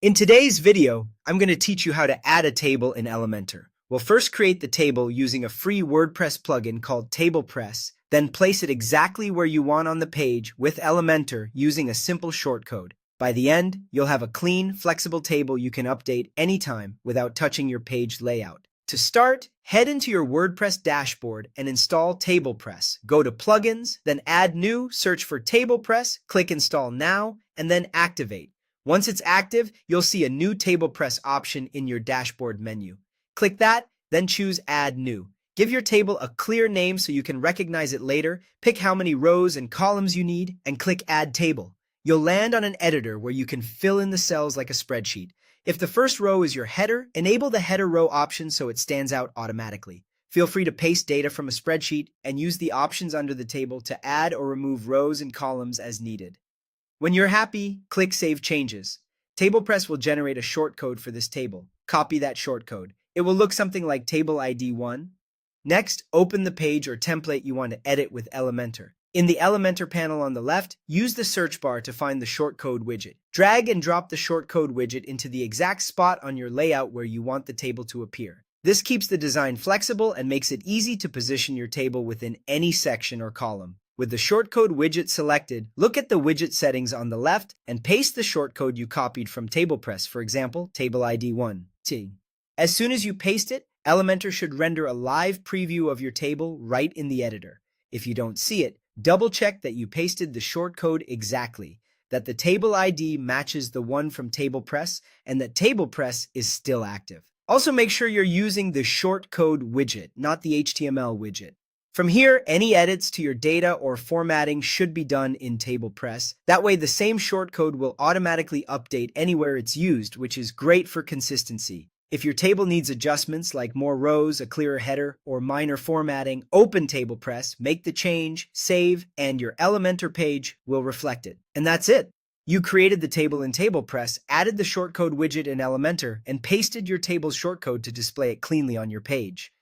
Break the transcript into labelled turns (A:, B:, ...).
A: In today's video, I'm going to teach you how to add a table in Elementor. We'll first create the table using a free WordPress plugin called TablePress, then place it exactly where you want on the page with Elementor using a simple shortcode. By the end, you'll have a clean, flexible table you can update anytime without touching your page layout. To start, head into your WordPress dashboard and install TablePress. Go to Plugins, then Add New, search for TablePress, click Install Now, and then Activate. Once it's active, you'll see a new TablePress option in your dashboard menu. Click that, then choose Add New. Give your table a clear name so you can recognize it later, pick how many rows and columns you need, and click Add Table. You'll land on an editor where you can fill in the cells like a spreadsheet. If the first row is your header, enable the header row option so it stands out automatically. Feel free to paste data from a spreadsheet and use the options under the table to add or remove rows and columns as needed. When you're happy, click Save Changes. TablePress will generate a shortcode for this table. Copy that shortcode. It will look something like Table ID 1. Next, open the page or template you want to edit with Elementor. In the Elementor panel on the left, use the search bar to find the shortcode widget. Drag and drop the shortcode widget into the exact spot on your layout where you want the table to appear. This keeps the design flexible and makes it easy to position your table within any section or column. With the shortcode widget selected, look at the widget settings on the left and paste the shortcode you copied from TablePress, for example, Table ID 1. As soon as you paste it, Elementor should render a live preview of your table right in the editor. If you don't see it, double-check that you pasted the shortcode exactly, that the table ID matches the one from TablePress, and that TablePress is still active. Also, make sure you're using the shortcode widget, not the HTML widget. From here, any edits to your data or formatting should be done in TablePress. That way, the same shortcode will automatically update anywhere it's used, which is great for consistency. If your table needs adjustments like more rows, a clearer header, or minor formatting, open TablePress, make the change, save, and your Elementor page will reflect it. And that's it. You created the table in TablePress, added the shortcode widget in Elementor, and pasted your table's shortcode to display it cleanly on your page.